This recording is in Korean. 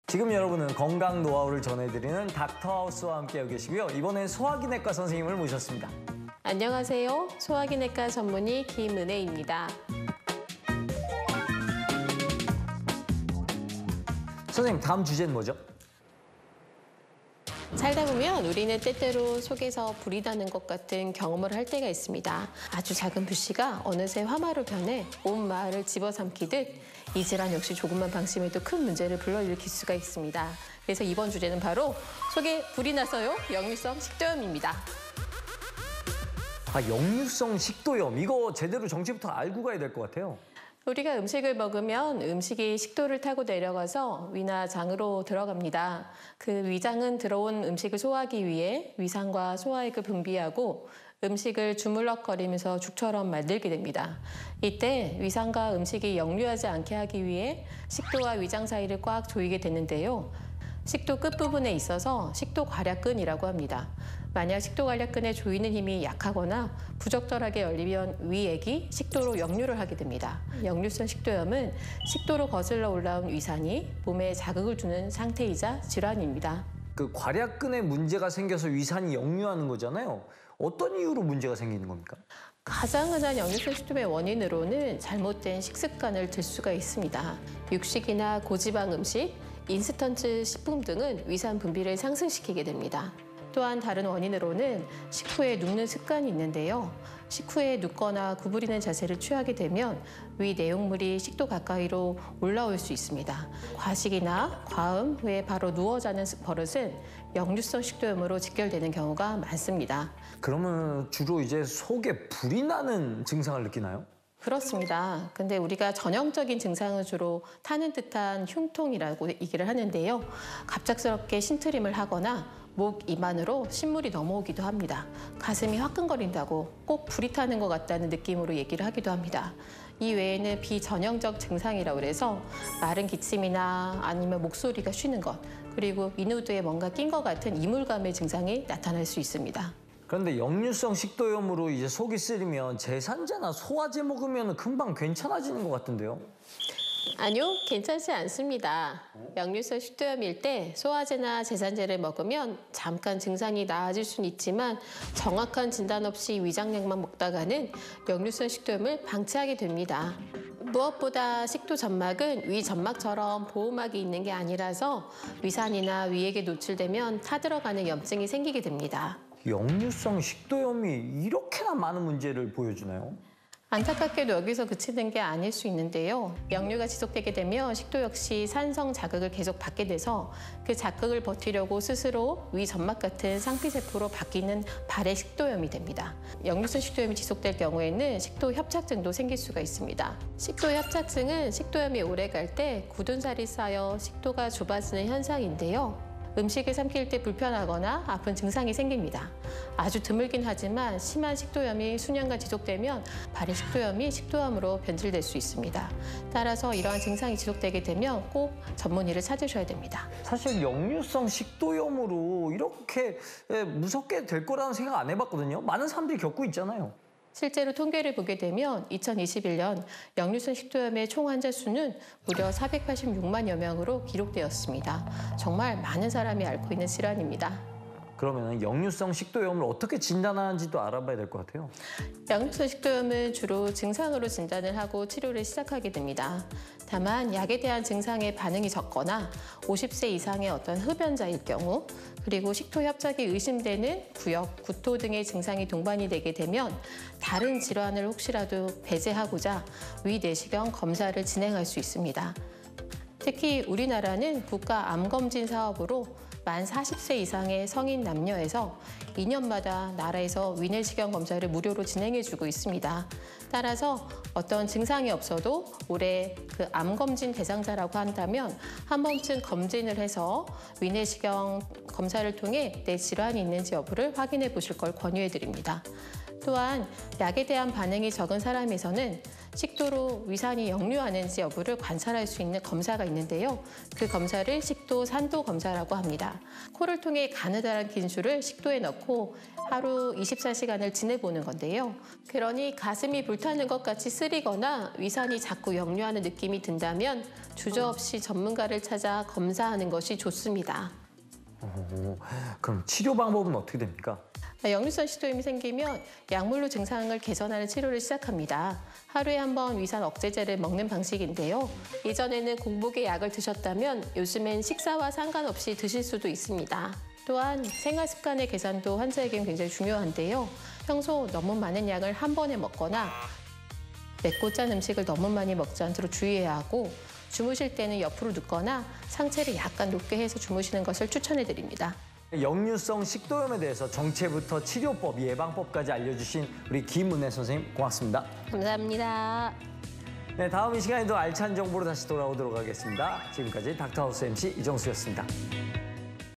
지금 여러분은 건강 노하우를 전해드리는 닥터하우스와 함께하고 계시고요. 이번엔 소화기내과 선생님을 모셨습니다. 안녕하세요. 소화기내과 전문의 김은혜입니다. 선생님, 다음 주제는 뭐죠? 살다 보면 우리는 때때로 속에서 불이 나는 것 같은 경험을 할 때가 있습니다. 아주 작은 불씨가 어느새 화마로 변해 온 마을을 집어삼키듯 이 질환 역시 조금만 방심해도 큰 문제를 불러일으킬 수가 있습니다. 그래서 이번 주제는 바로 속에 불이 나서요. 역류성 식도염입니다. 역류성 식도염. 이거 제대로 정체부터 알고 가야 될 것 같아요. 우리가 음식을 먹으면 음식이 식도를 타고 내려가서 위나 장으로 들어갑니다. 그 위장은 들어온 음식을 소화하기 위해 위산과 소화액을 분비하고 음식을 주물럭거리면서 죽처럼 만들게 됩니다. 이때 위산과 음식이 역류하지 않게 하기 위해 식도와 위장 사이를 꽉 조이게 되는데요. 식도 끝부분에 있어서 식도괄약근이라고 합니다. 만약 식도괄약근에 조이는 힘이 약하거나 부적절하게 열리면 위액이 식도로 역류를 하게 됩니다. 역류성 식도염은 식도로 거슬러 올라온 위산이 몸에 자극을 주는 상태이자 질환입니다. 그 괄약근에 문제가 생겨서 위산이 역류하는 거잖아요. 어떤 이유로 문제가 생기는 겁니까? 가장 흔한 역류성 식도염의 원인으로는 잘못된 식습관을 들 수가 있습니다. 육식이나 고지방 음식, 인스턴트 식품 등은 위산 분비를 상승시키게 됩니다. 또한 다른 원인으로는 식후에 눕는 습관이 있는데요. 식후에 눕거나 구부리는 자세를 취하게 되면 위 내용물이 식도 가까이로 올라올 수 있습니다. 과식이나 과음 후에 바로 누워 자는 버릇은 역류성 식도염으로 직결되는 경우가 많습니다. 그러면 주로 이제 속에 불이 나는 증상을 느끼나요? 그렇습니다. 근데 우리가 전형적인 증상은 주로 타는 듯한 흉통이라고 얘기를 하는데요. 갑작스럽게 신트림을 하거나 목, 입 안으로 신물이 넘어오기도 합니다. 가슴이 화끈거린다고 꼭 불이 타는 것 같다는 느낌으로 얘기를 하기도 합니다. 이 외에는 비전형적 증상이라고 해서 마른 기침이나 아니면 목소리가 쉬는 것, 그리고 인후두에 뭔가 낀 것 같은 이물감의 증상이 나타날 수 있습니다. 그런데 역류성 식도염으로 이제 속이 쓰리면 제산제나 소화제 먹으면 금방 괜찮아지는 것 같은데요? 아니요, 괜찮지 않습니다. 역류성 식도염일 때 소화제나 제산제를 먹으면 잠깐 증상이 나아질 수는 있지만 정확한 진단 없이 위장약만 먹다가는 역류성 식도염을 방치하게 됩니다. 무엇보다 식도 점막은 위 점막처럼 보호막이 있는 게 아니라서 위산이나 위액에 노출되면 타들어가는 염증이 생기게 됩니다. 역류성 식도염이 이렇게나 많은 문제를 보여주나요? 안타깝게도 여기서 그치는 게 아닐 수 있는데요. 역류가 지속되게 되면 식도 역시 산성 자극을 계속 받게 돼서 그 자극을 버티려고 스스로 위 점막 같은 상피세포로 바뀌는 발의 식도염이 됩니다. 역류성 식도염이 지속될 경우에는 식도 협착증도 생길 수가 있습니다. 식도 협착증은 식도염이 오래 갈 때 굳은 살이 쌓여 식도가 좁아지는 현상인데요. 음식을 삼킬 때 불편하거나 아픈 증상이 생깁니다. 아주 드물긴 하지만 심한 식도염이 수년간 지속되면 발의 식도염이 식도암으로 변질될 수 있습니다. 따라서 이러한 증상이 지속되게 되면 꼭 전문의를 찾으셔야 됩니다. 사실 역류성 식도염으로 이렇게 무섭게 될 거라는 생각 안 해봤거든요. 많은 사람들이 겪고 있잖아요. 실제로 통계를 보게 되면 2021년 역류성 식도염의 총 환자 수는 무려 486만여 명으로 기록되었습니다. 정말 많은 사람이 앓고 있는 질환입니다. 그러면 역류성 식도염을 어떻게 진단하는지도 알아봐야 될 것 같아요. 역류성 식도염은 주로 증상으로 진단을 하고 치료를 시작하게 됩니다. 다만 약에 대한 증상에 반응이 적거나 50세 이상의 어떤 흡연자일 경우, 그리고 식도 협착이 의심되는 구역, 구토 등의 증상이 동반이 되게 되면 다른 질환을 혹시라도 배제하고자 위 내시경 검사를 진행할 수 있습니다. 특히 우리나라는 국가암검진 사업으로 만 40세 이상의 성인 남녀에서 2년마다 나라에서 위내시경 검사를 무료로 진행해주고 있습니다. 따라서 어떤 증상이 없어도 올해 그 암검진 대상자라고 한다면 한 번쯤 검진을 해서 위내시경 검사를 통해 내 질환이 있는지 여부를 확인해 보실 걸 권유해 드립니다. 또한 약에 대한 반응이 적은 사람에서는 식도로 위산이 역류하는지 여부를 관찰할 수 있는 검사가 있는데요. 그 검사를 식도 산도 검사라고 합니다. 코를 통해 가느다란 긴수를 식도에 넣고 하루 24시간을 지내보는 건데요. 그러니 가슴이 불타는 것 같이 쓰리거나 위산이 자꾸 역류하는 느낌이 든다면 주저없이 전문가를 찾아 검사하는 것이 좋습니다. 그럼 치료 방법은 어떻게 됩니까? 역류성 식도염이 생기면 약물로 증상을 개선하는 치료를 시작합니다. 하루에 한 번 위산 억제제를 먹는 방식인데요. 예전에는 공복에 약을 드셨다면 요즘엔 식사와 상관없이 드실 수도 있습니다. 또한 생활 습관의 개선도 환자에겐 굉장히 중요한데요. 평소 너무 많은 약을 한 번에 먹거나 맵고 짠 음식을 너무 많이 먹지 않도록 주의해야 하고 주무실 때는 옆으로 눕거나 상체를 약간 높게 해서 주무시는 것을 추천해 드립니다. 역류성 식도염에 대해서 정체부터 치료법, 예방법까지 알려주신 우리 김은혜 선생님 고맙습니다. 감사합니다. 네, 다음 이 시간에도 알찬 정보로 다시 돌아오도록 하겠습니다. 지금까지 닥터하우스 MC 이정수였습니다.